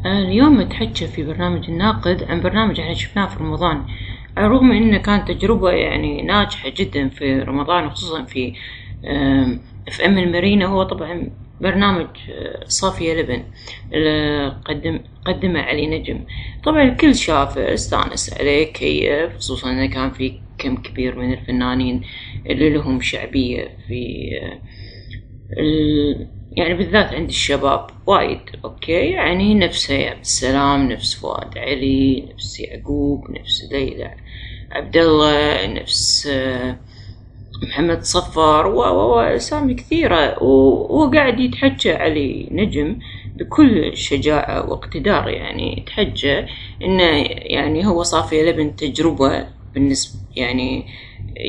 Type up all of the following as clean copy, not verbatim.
اليوم نتحكى في برنامج الناقد عن برنامج احنا شفناه في رمضان، على الرغم انه كانت تجربة يعني ناجحة جدا في رمضان، وخصوصا في اف ام المارينا. هو طبعا برنامج صافية لبن اللي قدمه علي نجم. طبعا الكل شافه، استانس عليه، كيف، خصوصا انه كان في كم كبير من الفنانين اللي لهم شعبية في يعني بالذات عند الشباب وايد. اوكي، يعني نفس عبد السلام، نفس فؤاد علي، نفس يعقوب، نفس ليلى عبد الله، نفس محمد صفر واسامي كثيرة. وقاعد يتحجى علي نجم بكل شجاعة واقتدار، يعني يتحجى انه يعني هو صافي لبن تجربة بالنسبة يعني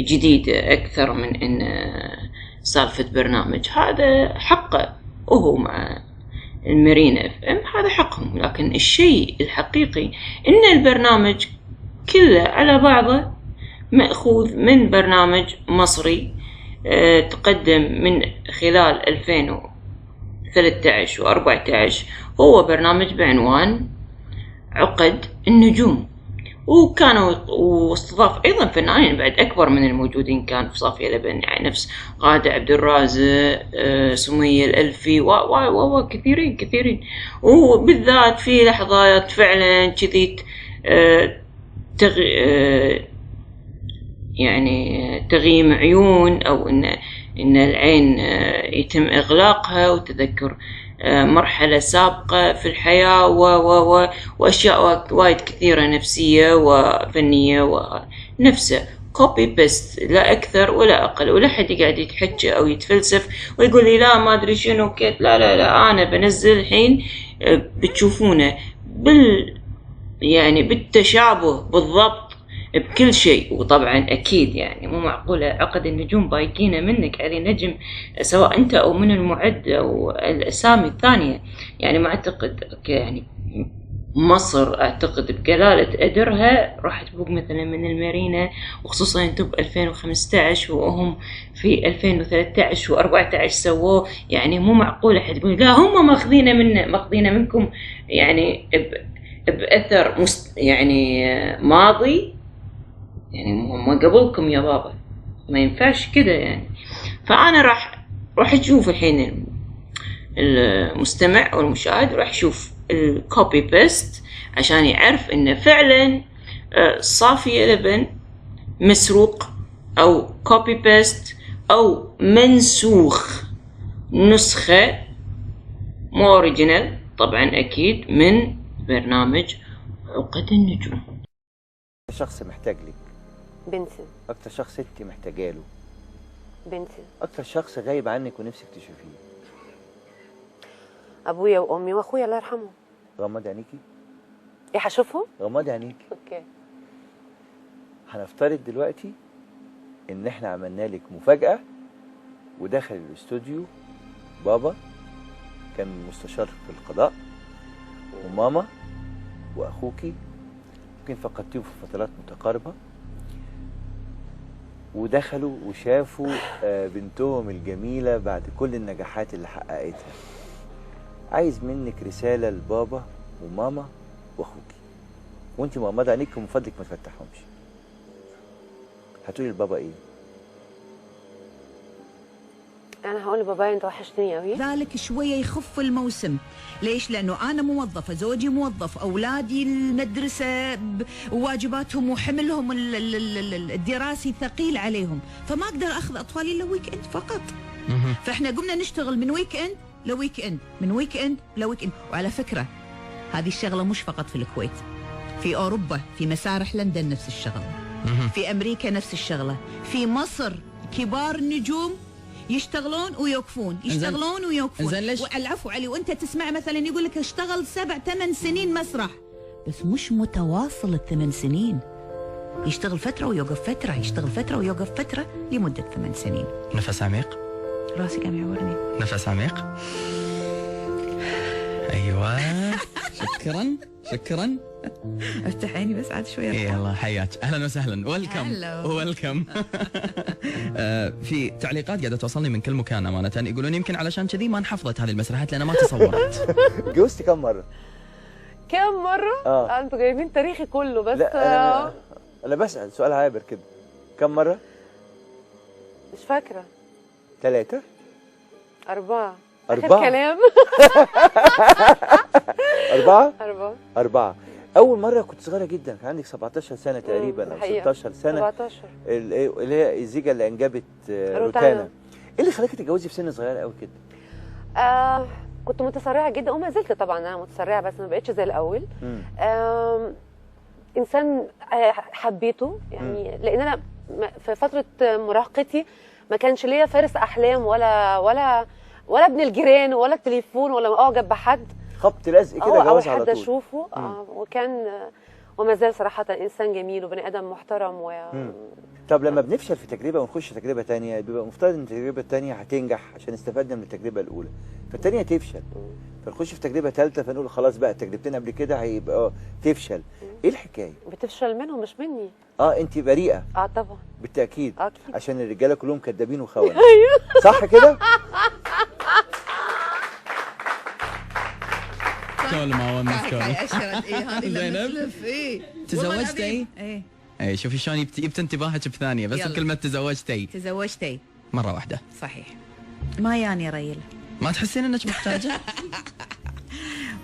جديدة اكثر من انه سالفة برنامج. هذا حقه، وهو مع المارينا اف ام هذا حقهم. لكن الشيء الحقيقي ان البرنامج كله على بعضه مأخوذ من برنامج مصري تقدم من خلال 2013 و14. هو برنامج بعنوان عقد النجوم، واستضاف ايضا فنانين بعد اكبر من الموجودين كان في صافية لبن، يعني نفس غادة عبد الرازق، سمية الألفي كثيرين كثيرين. وبالذات في لحظات فعلا كذي يعني تغيم عيون، او ان العين يتم اغلاقها، وتذكر مرحلة سابقة في الحياة وأشياء وايد كثيرة نفسية وفنية، ونفسه كوبي بيست لا أكثر ولا أقل. ولا حد قاعد يتحكى أو يتفلسف ويقول لي لا ما أدري شنو كيت. لا أنا بنزل الحين بتشوفونه يعني بالتشابه بالضبط بكل شيء. وطبعا اكيد يعني مو معقوله عقد النجوم بايقينه منك علي نجم، سواء انت او من المعد او الاسامي الثانيه. يعني ما اعتقد يعني مصر اعتقد بجلاله قدرها راح تفوق مثلا من المارينا، وخصوصا انتم ب 2015 وهم في 2013 و14 سووه. يعني مو معقوله حد يقول لا هم ماخذينه منكم، يعني باثر يعني ماضي، يعني ما قبلكم يا بابا، ما ينفعش كده يعني. فأنا راح أشوف الحين المستمع أو المشاهد راح يشوف الكوبي بيست عشان يعرف إنه فعلا صافية لبن مسروق أو كوبي بيست أو منسوخ، نسخة مو أوريجينال طبعا أكيد من برنامج عقد النجوم. شخص محتاج لك بنتي، اكتر شخص انت محتاجه له بنتي، اكتر شخص غايب عنك ونفسك تشوفيه. ابويا وامي واخويا الله يرحمهم. غمضي عينيكي. ايه هشوفهم؟ غمضي عينيكي. اوكي. هنفترض دلوقتي ان احنا عملنا لك مفاجأة، ودخل الاستوديو بابا كان مستشار في القضاء، وماما واخوكي ممكن فقدتيهم في فترات متقاربة، ودخلوا وشافوا بنتهم الجميلة بعد كل النجاحات اللي حققتها. عايز منك رسالة لبابا وماما واخوكي، وانت مغمضة عينيك ومن فضلك ما تفتحهمش. هتقولي لبابا ايه؟ انا هقول لبابايا انت وحشتني قوي. ذلك شويه يخف الموسم. ليش؟ لانه انا موظفه، زوجي موظف، اولادي المدرسه وواجباتهم وحملهم الدراسي ثقيل عليهم، فما اقدر اخذ اطفالي الا ويك اند فقط. فاحنا قمنا نشتغل من ويك اند لويك اند، من ويك اند لويك اند. وعلى فكره هذه الشغله مش فقط في الكويت، في اوروبا، في مسارح لندن نفس الشغله، في امريكا نفس الشغله، في مصر كبار نجوم يشتغلون ويوقفون، يشتغلون ويوقفون. العفو علي، وانت تسمع مثلا يقول لك اشتغل 7-8 سنين مسرح، بس مش متواصل ال8 سنين. يشتغل فتره ويوقف فتره، يشتغل فتره ويوقف فتره لمده 8 سنين. نفس عميق. راسي قام يعورني. نفس عميق. ايوه. شكرا. افتح عيني بس عاد شويه. يلا حياك، اهلا وسهلا، ويلكم. في تعليقات قاعده توصلني من كل مكان امانه، يقولون يمكن علشان كذي ما انحفظت هذه المسرحيات لان ما تصورت. اتجوزتي كم مره؟ كم مره؟ انتوا جايبين تاريخي كله بس. لا انا بسأل سؤال عابر كده. كم مره؟ مش فاكره. 3 4 4 آخر كلام. 4 أول مرة كنت صغيرة جدا، كان عندك 17 سنة تقريبا أو 16 سنة. 17 اللي هي الزيجة اللي أنجبت روتانا. إيه اللي خلاكي تتجوزي في سن صغير قوي كده؟ كنت متسرعة جدا وما زلت طبعا أنا متسرعة، بس ما بقتش زي الأول. إنسان حبيته يعني، لأن أنا في فترة مراهقتي ما كانش ليا فارس أحلام ولا ابن الجيران ولا التليفون ولا أعجب بحد. خبط لزق كده جواز على طول. حد أشوفه. وكان وما زال صراحة إنسان جميل وبني آدم محترم طب لما بنفشل في تجربة ونخش تجربة تانية، بيبقى مفترض ان التجربة التانية هتنجح عشان استفدنا من التجربة الأولى، فالتانية تفشل، فنخش في تجربة ثالثة فنقول خلاص بقى التجربتين قبل كده هيبقى تفشل. ايه الحكاية؟ بتفشل منهم مش مني. انت بريئة. طبعا. بالتأكيد. أكيد. عشان الرجالة كلهم كدابين وخونة. ايوه صح كده؟ كل ما ونس كل. زينب تزوجتي؟ ايه شوفي شلون جبت انتباهك بثانية بس بكلمة تزوجتي مرة واحدة. صحيح. ما ياني ريل. ما تحسين انك محتاجة؟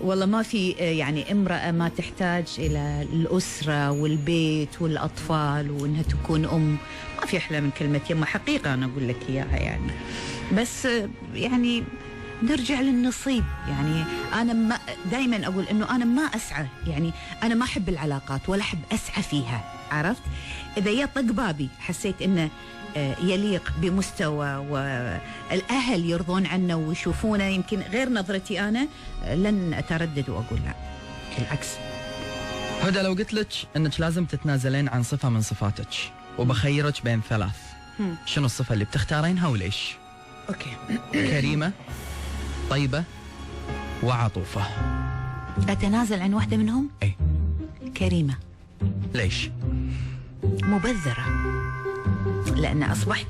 والله ما في يعني امرأة ما تحتاج إلى الأسرة والبيت والأطفال وإنها تكون أم. ما في أحلى من كلمة يما، حقيقة أنا أقول لك إياها يعني. بس يعني نرجع للنصيب. يعني أنا دايما أقول إنه أنا ما أسعى، يعني أنا ما أحب العلاقات ولا أحب أسعى فيها، عرفت؟ إذا يطق بابي حسيت إنه يليق بمستوى والأهل يرضون عنه ويشوفونه يمكن غير نظرتي أنا، لن أتردد وأقول لا، بالعكس. هدى لو قلت لك أنك لازم تتنازلين عن صفة من صفاتك وبخيرك بين 3، شنو الصفة اللي بتختارينها وليش؟ أوكي. كريمة، طيبة، وعطوفة. أتنازل عن واحدة منهم؟ أي. كريمة. ليش؟ مبذرة، لأن أصبحت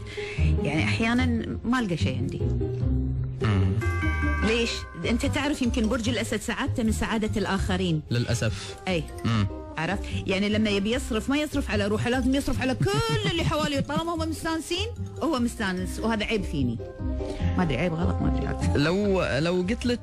يعني أحيانا ما ألقى شيء عندي. ليش؟ أنت تعرف يمكن برج الأسد سعادته من سعادة الآخرين للأسف. أي. عرفت؟ يعني لما يبي يصرف ما يصرف على روحه، لازم يصرف على كل اللي حواليه، طالما هم مستانسين هو مستانس، وهذا عيب فيني. ما أدري عيب غلط، ما أدري. لو قلت لك